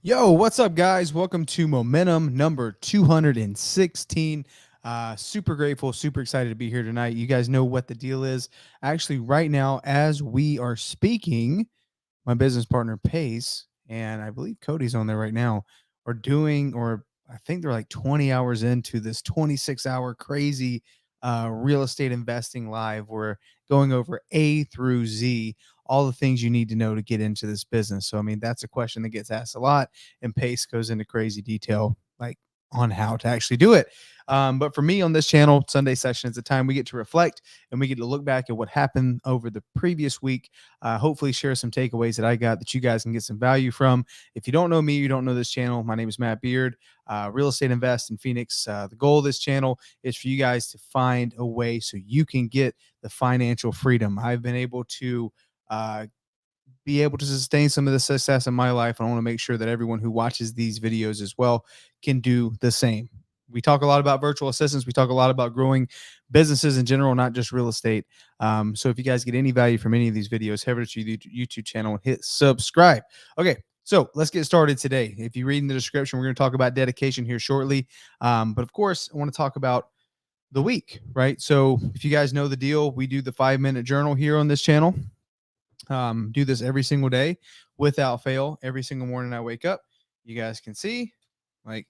Yo, what's up, guys? Welcome to Momentum number 216. Super grateful, super excited to be here tonight. You guys know what the deal is. Actually, right now, as we are speaking, my business partner Pace, and I believe Cody's on there right now, are doing, or I think they're like 20 hours into this 26-hour crazy real estate investing live. We're going over A through Z, all the things you need to know to get into this business. So, I mean, that's a question that gets asked a lot, and Pace goes into crazy detail, like on how to actually do it. But for me on this channel, Sunday session is the time we get to reflect and we get to look back at what happened over the previous week, hopefully share some takeaways that I got that you guys can get some value from. If you don't know me, you don't know this channel, my name is Matt Beard, Real Estate Invest in Phoenix. The goal of this channel is for you guys to find a way so you can get the financial freedom. I've been able to uh, be able to sustain some of the success in my life. I want to make sure that everyone who watches these videos as well can do the same. We talk a lot about virtual assistants. We talk a lot about growing businesses in general, not just real estate. So if you guys get any value from any of these videos, head over to the YouTube channel and hit subscribe. Okay, so let's get started today. If you read in the description, we're going to talk about dedication here shortly. But of course, I want to talk about the week, right? So if you guys know the deal, we do the 5-minute journal here on this channel. Do this every single day without fail. Every single morning I wake up, you guys can see, like,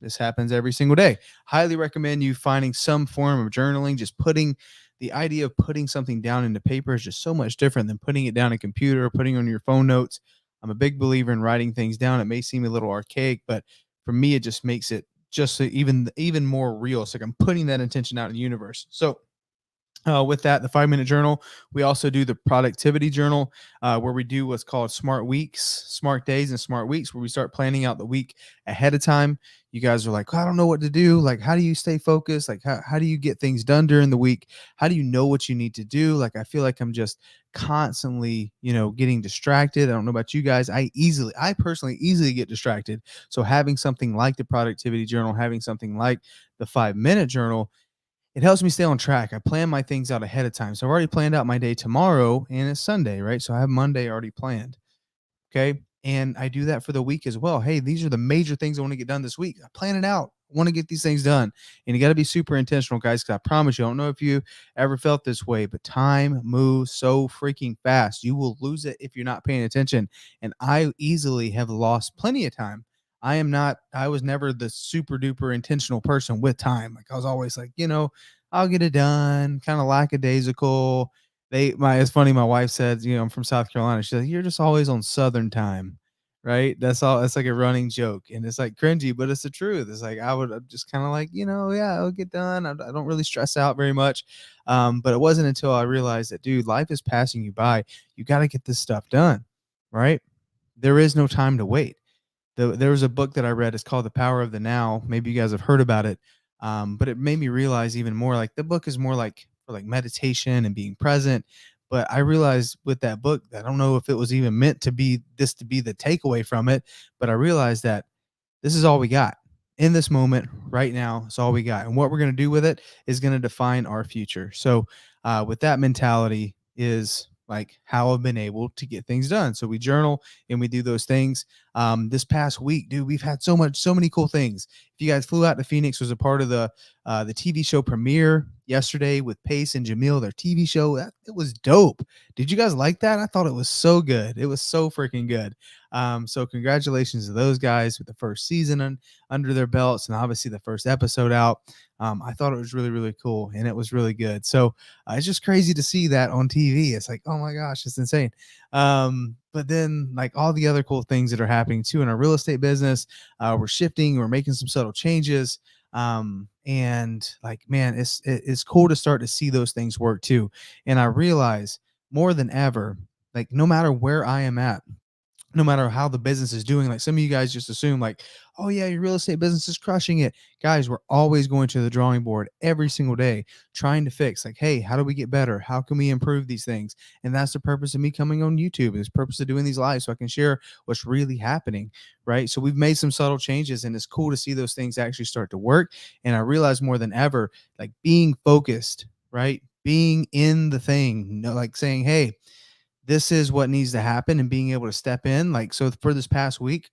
this happens every single day. Highly recommend you finding some form of journaling. Just putting the idea of putting something down into paper is just so much different than putting it down in a computer or putting on your phone notes. I'm a big believer in writing things down. It may seem a little archaic, but for me, it just makes it just even more real. It's like I'm putting that intention out in the universe. So with that, the 5-minute journal, we also do the productivity journal, where we do what's called smart weeks, smart days, and smart weeks, where we start planning out the week ahead of time. You guys are like, I don't know what to do. Like, how do you stay focused? Like, how do you get things done during the week? How do you know what you need to do? Like, I feel like I'm just constantly, getting distracted. I don't know about you guys. I personally easily get distracted. So having something like the productivity journal, having something like the 5-minute journal, it helps me stay on track. I plan my things out ahead of time. So I've already planned out my day tomorrow, and it's Sunday, right? So I have Monday already planned. Okay. And I do that for the week as well. Hey, these are the major things I want to get done this week. I plan it out. I want to get these things done. And you got to be super intentional, guys, because I promise you, I don't know if you ever felt this way, but time moves so freaking fast. You will lose it if you're not paying attention. And I easily have lost plenty of time. I was never the super duper intentional person with time. Like, I was always like, I'll get it done, kind of lackadaisical. It's funny, my wife said, I'm from South Carolina. She's like, "You're just always on Southern time." Right? That's all. It's like a running joke, and it's like cringy, but it's the truth. It's like I would just kind of like, yeah, it'll get done. I don't really stress out very much. But it wasn't until I realized that, dude, life is passing you by. You got to get this stuff done, right? There is no time to wait. There was a book that I read. It's called The Power of the Now. Maybe you guys have heard about it. But it made me realize even more, like, the book is more like for like meditation and being present. But I realized with that book, I don't know if it was even meant to be this to be the takeaway from it, but I realized that this is all we got in this moment right now. It's all we got, and what we're going to do with it is going to define our future. So with that mentality is like how I've been able to get things done. So we journal and we do those things. This past week, dude, we've had so many cool things. If you guys flew out to Phoenix, was a part of the TV show premiere yesterday with Pace and Jamil, their TV show. It was dope. Did you guys like that? I thought it was so good. It was so freaking good. So congratulations to those guys with the first season under their belts, and obviously the first episode out. I thought it was really, really cool, and it was really good. So it's just crazy to see that on TV. It's like, oh my gosh, it's insane. But then, like, all the other cool things that are happening too in our real estate business, we're shifting, we're making some subtle changes. And like, man, it's cool to start to see those things work too. And I realize more than ever, like, no matter where I am at, no matter how the business is doing, like, some of you guys just assume like, oh yeah, your real estate business is crushing it. Guys, we're always going to the drawing board every single day, trying to fix, like, hey, how do we get better? How can we improve these things? And that's the purpose of me coming on YouTube. Is the purpose of doing these lives, so I can share what's really happening, right? So we've made some subtle changes, and it's cool to see those things actually start to work. And I realize more than ever, like, being focused, right? Being in the thing, like saying, hey, this is what needs to happen, and being able to step in. Like, so for this past week,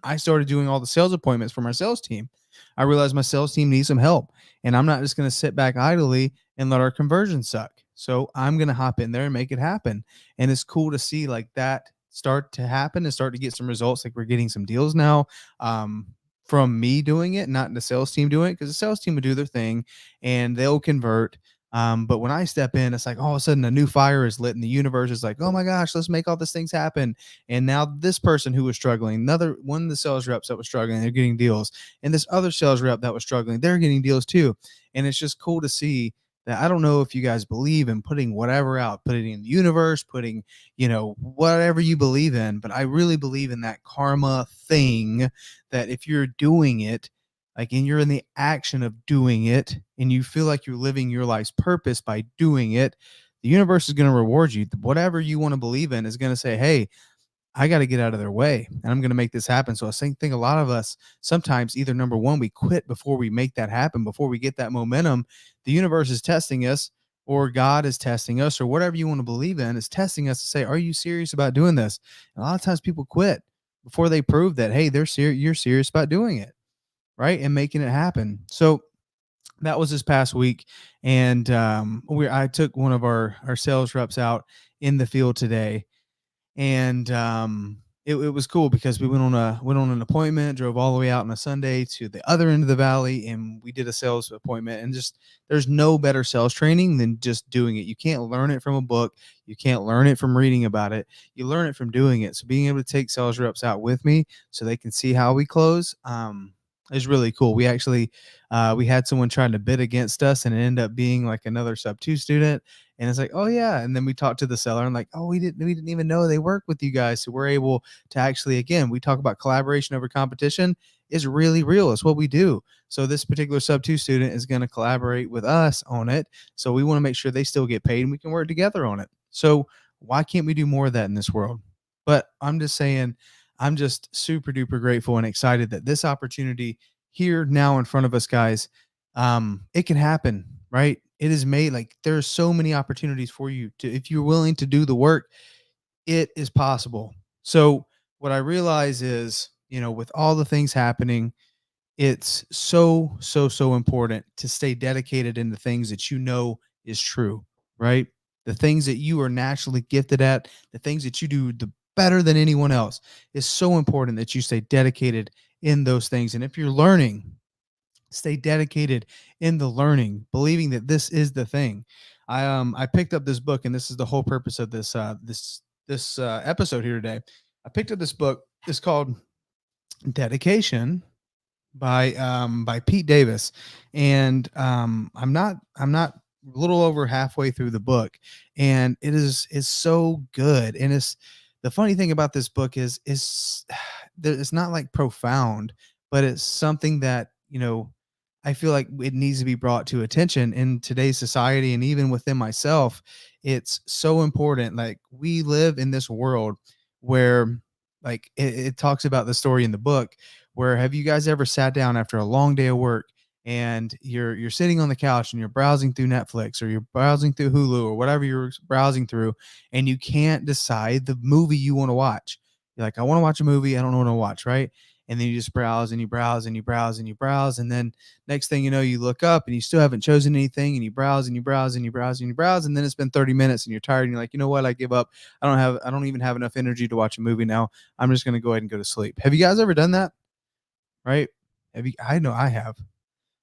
I started doing all the sales appointments for my sales team. I realized my sales team needs some help, and I'm not just going to sit back idly and let our conversion suck. So I'm going to hop in there and make it happen. And it's cool to see like that start to happen and start to get some results. Like we're getting some deals now, um, from me doing it, not the sales team doing it, because the sales team will do their thing and they'll convert. But when I step in, it's like all of a sudden a new fire is lit, and the universe is like, oh my gosh, let's make all these things happen. And now this person who was struggling, another one of the sales reps that was struggling, they're getting deals. And this other sales rep that was struggling, they're getting deals too. And it's just cool to see that. I don't know if you guys believe in putting whatever out, putting in the universe, putting, whatever you believe in, but I really believe in that karma thing, that if you're doing it, like, and you're in the action of doing it, and you feel like you're living your life's purpose by doing it, the universe is going to reward you. Whatever you want to believe in is going to say, hey, I got to get out of their way, and I'm going to make this happen. So I think a lot of us sometimes, either number one, we quit before we make that happen, before we get that momentum. The universe is testing us, or God is testing us, or whatever you want to believe in is testing us to say, are you serious about doing this? And a lot of times people quit before they prove that, hey, they're serious. You're serious about doing it, right? And making it happen. So that was this past week, and I took one of our sales reps out in the field today, and it was cool because we went on an appointment, drove all the way out on a Sunday to the other end of the valley, and we did a sales appointment. And just, there's no better sales training than just doing it. You can't learn it from a book, you can't learn it from reading about it, you learn it from doing it. So being able to take sales reps out with me so they can see how we close, is really cool. We actually, we had someone trying to bid against us, and it ended up being like another sub two student. And it's like, oh yeah. And then we talked to the seller and like, oh, we didn't even know they work with you guys. So we're able to actually, again, we talk about collaboration over competition is really real. It's what we do. So this particular sub two student is going to collaborate with us on it. So we want to make sure they still get paid and we can work together on it. So why can't we do more of that in this world? But I'm just saying, I'm just super duper grateful and excited that this opportunity here now in front of us, guys, it can happen, right? It is made, like, there are so many opportunities for you to, if you're willing to do the work, it is possible. So what I realize is, with all the things happening, it's so important to stay dedicated in the things that is true, right? The things that you are naturally gifted at, the things that you do the better than anyone else, is so important that you stay dedicated in those things. And if you're learning, stay dedicated in the learning, believing that this is the thing. I picked up this book, and this is the whole purpose of this episode here today. I picked up this book. It's called Dedication by Pete Davis, and I'm not a little over halfway through the book, and is so good. And it's, the funny thing about this book is that it's not like profound, but it's something that, I feel like it needs to be brought to attention in today's society, and even within myself. It's so important. Like, we live in this world where, like, it talks about the story in the book where, have you guys ever sat down after a long day of work, and you're sitting on the couch and you're browsing through Netflix, or you're browsing through Hulu, or whatever you're browsing through, and you can't decide the movie you want to watch? You're like, I want to watch a movie, I don't know what to watch, right? And then you just browse and you browse and you browse and you browse, and then next thing you know, you look up and you still haven't chosen anything, and you browse and you browse and you browse and you browse, and then it's been 30 minutes and you're tired and you're like, you know what, I give up. I don't even have enough energy to watch a movie now. I'm just going to go ahead and go to sleep. Have you guys ever done that? Right? Have you? I know I have.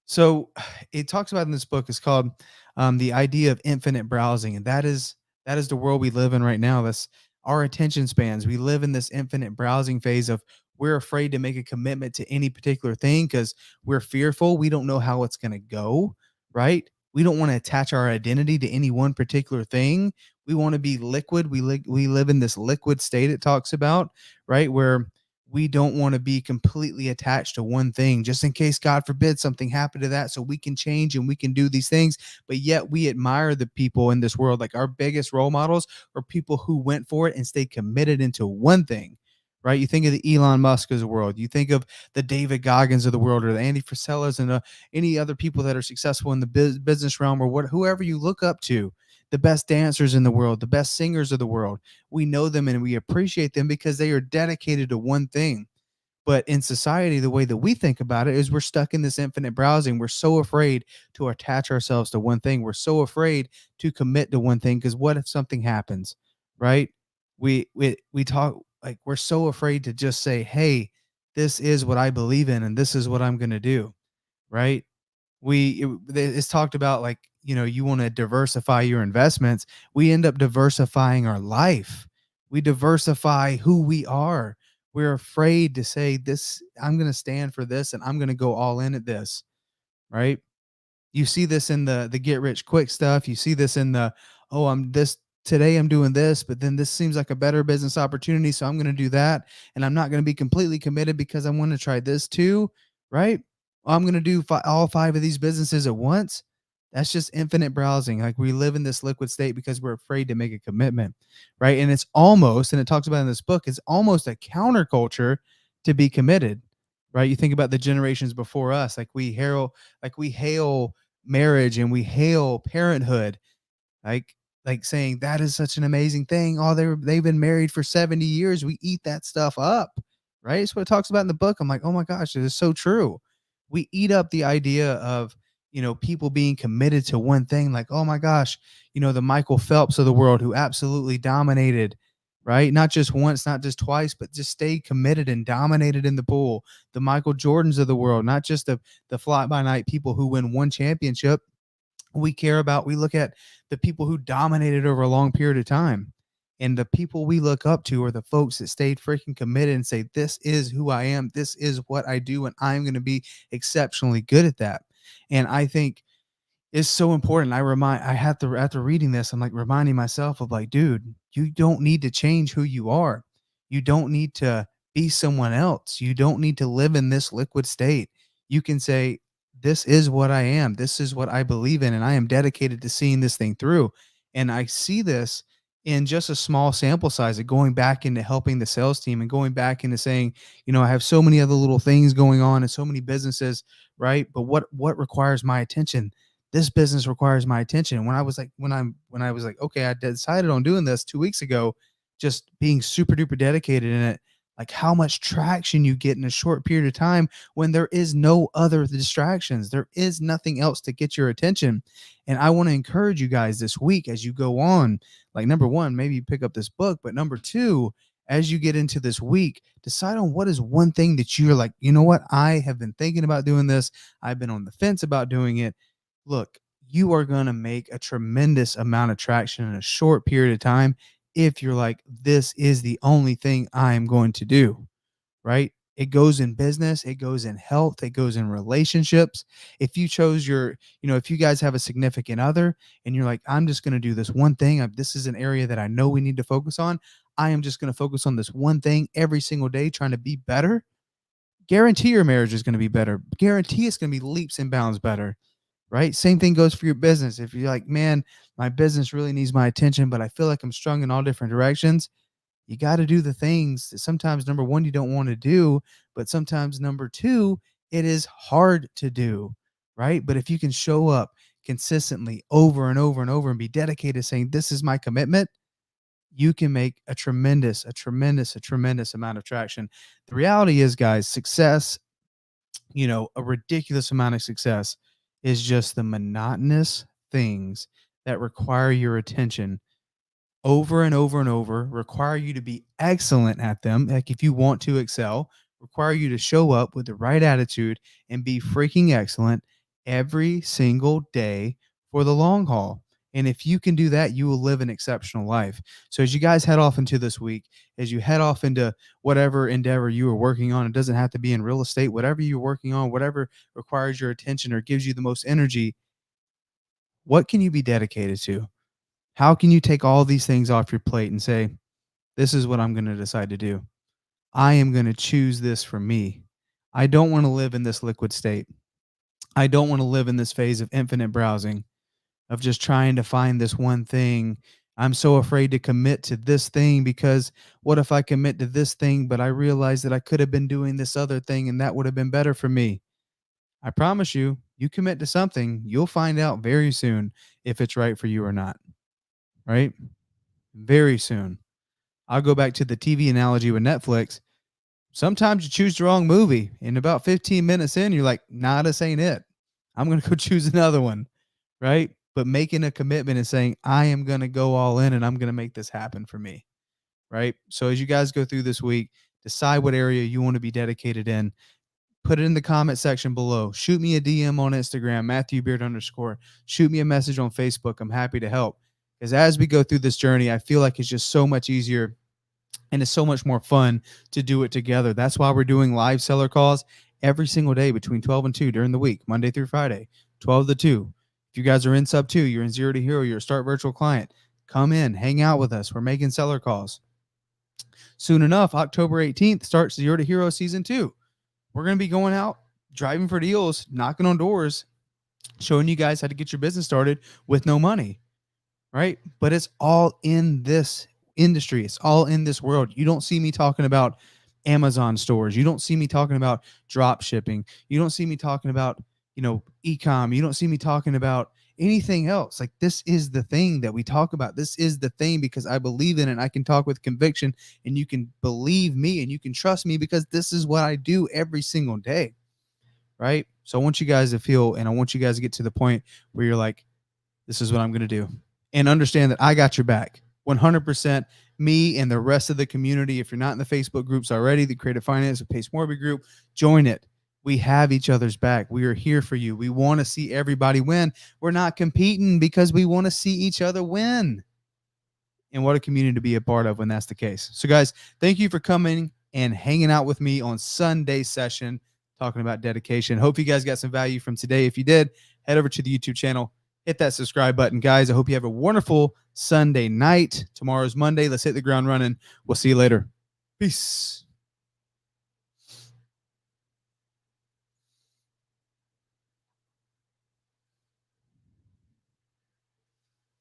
So it talks about in this book, it's called, the idea of infinite browsing, and that is the world we live in right now. That's our attention spans. We live in this infinite browsing phase of, we're afraid to make a commitment to any particular thing because we're fearful. We don't know how it's going to go, right? We don't want to attach our identity to any one particular thing. We want to be liquid. We live in this liquid state it talks about, right? Where we don't want to be completely attached to one thing, just in case, God forbid, something happened to that, so we can change and we can do these things. But yet we admire the people in this world. Like, our biggest role models are people who went for it and stayed committed into one thing, right? You think of the Elon Musk of the world, you think of the David Goggins of the world, or the Andy Frisellas, and any other people that are successful in the business realm, or whoever you look up to, the best dancers in the world, the best singers of the world. We know them and we appreciate them because they are dedicated to one thing. But in society, the way that we think about it is we're stuck in this infinite browsing. We're so afraid to attach ourselves to one thing. We're so afraid to commit to one thing because what if something happens, right? We talk like we're so afraid to just say, "Hey, this is what I believe in and this is what I'm going to do." Right? It's talked about like, you want to diversify your investments. We end up diversifying our life. We diversify who we are. We're afraid to say this, I'm going to stand for this and I'm going to go all in at this, right? You see this in the get rich quick stuff. You see this in the, oh, I'm this today I'm doing this, but then this seems like a better business opportunity, so I'm going to do that, and I'm not going to be completely committed because I want to try this too, right? I'm going to do all five of these businesses at once. That's just infinite browsing. Like we live in this liquid state because we're afraid to make a commitment, right? And it's almost, and it talks about in this book, it's almost a counterculture to be committed, right? You think about the generations before us, like we hail marriage and we hail parenthood, like saying that is such an amazing thing. Oh, they've been married for 70 years. We eat that stuff up, right? It's what it talks about in the book. I'm like, oh my gosh, it is so true. We eat up the idea of, people being committed to one thing. Like, oh my gosh, the Michael Phelps of the world who absolutely dominated, right? Not just once, not just twice, but just stayed committed and dominated in the pool. The Michael Jordans of the world, not just the fly by night people who win one championship. We look at the people who dominated over a long period of time. And the people we look up to are the folks that stayed freaking committed and say, this is who I am. This is what I do. And I'm going to be exceptionally good at that. And I think is so important. I had to, after reading this, I'm like reminding myself of like, dude, you don't need to change who you are. You don't need to be someone else. You don't need to live in this liquid state. You can say, this is what I am. This is what I believe in. And I am dedicated to seeing this thing through. And I see this in just a small sample size of going back into helping the sales team and going back into saying, I have so many other little things going on and so many businesses, right? But what requires my attention? This business requires my attention. When I was like, okay, I decided on doing this 2 weeks ago, just being super duper dedicated in it, like how much traction you get in a short period of time when there is no other distractions. There is nothing else to get your attention. And I want to encourage you guys this week as you go on, like number one, maybe you pick up this book, but number two, as you get into this week, decide on what is one thing that you're like, you know what? I have been thinking about doing this. I've been on the fence about doing it. Look, you are going to make a tremendous amount of traction in a short period of time if you're like, this is the only thing I am going to do, right? It goes in business, it goes in health, it goes in relationships. If you chose if you guys have a significant other and you're like, I'm just going to do this one thing, this is an area that I know we need to focus on. I am just going to focus on this one thing every single day, trying to be better. Guarantee your marriage is going to be better. Guarantee it's going to be leaps and bounds better, right? Same thing goes for your business. If you're like, man, my business really needs my attention, but I feel like I'm strung in all different directions, you got to do the things that sometimes number one, you don't want to do, but sometimes number two, it is hard to do, right? But if you can show up consistently over and over and over and be dedicated saying, this is my commitment, you can make a tremendous amount of traction. The reality is, guys, success, a ridiculous amount of success is just the monotonous things that require your attention over and over and over, require you to be excellent at them. Like if you want to excel, require you to show up with the right attitude and be freaking excellent every single day for the long haul. And if you can do that, you will live an exceptional life. So as you guys head off into this week, as you head off into whatever endeavor you are working on, it doesn't have to be in real estate, whatever you're working on, whatever requires your attention or gives you the most energy, what can you be dedicated to? How can you take all these things off your plate and say, this is what I'm going to decide to do? I am going to choose this for me. I don't want to live in this liquid state. I don't want to live in this phase of infinite browsing, of just trying to find this one thing. I'm so afraid to commit to this thing because what if I commit to this thing, but I realize that I could have been doing this other thing and that would have been better for me? I promise you, you commit to something, you'll find out very soon if it's right for you or not, right? Very soon. I'll go back to the TV analogy with Netflix. Sometimes you choose the wrong movie. And about 15 minutes in, you're like, nah, this ain't it. I'm going to go choose another one. Right. But making a commitment and saying, I am going to go all in and I'm going to make this happen for me. Right. So as you guys go through this week, decide what area you want to be dedicated in. Put it in the comment section below. Shoot me a DM on Instagram, Matthew Beard _. Shoot me a message on Facebook. I'm happy to help. Because as we go through this journey, I feel like it's just so much easier and it's so much more fun to do it together. That's why we're doing live seller calls every single day between 12 and 2 during the week, Monday through Friday, 12 to 2. If you guys are in sub 2, you're in 0 to hero, you're a start virtual client, come in, hang out with us. We're making seller calls. Soon enough, October 18th starts 0 to hero season 2. We're going to be going out, driving for deals, knocking on doors, showing you guys how to get your business started with no money. Right? But it's all in this industry. It's all in this world. You don't see me talking about Amazon stores. You don't see me talking about drop shipping. You don't see me talking about, e-com. You don't see me talking about anything else. Like, this is the thing that we talk about. This is the thing because I believe in it. And I can talk with conviction and you can believe me and you can trust me because this is what I do every single day. Right? So I want you guys to feel, and I want you guys to get to the point where you're like, this is what I'm going to do. And understand that I got your back 100%. Me and the rest of the community. If you're not in the Facebook groups already, the Creative Finance and Pace Morby group, join it. We have each other's back. We are here for you. We want to see everybody win. We're not competing because we want to see each other win. And what a community to be a part of when that's the case. So guys, thank you for coming and hanging out with me on Sunday session, talking about dedication. Hope you guys got some value from today. If you did, head over to the YouTube channel, hit that subscribe button. Guys, I hope you have a wonderful Sunday night. Tomorrow's Monday. Let's hit the ground running. We'll see you later. Peace.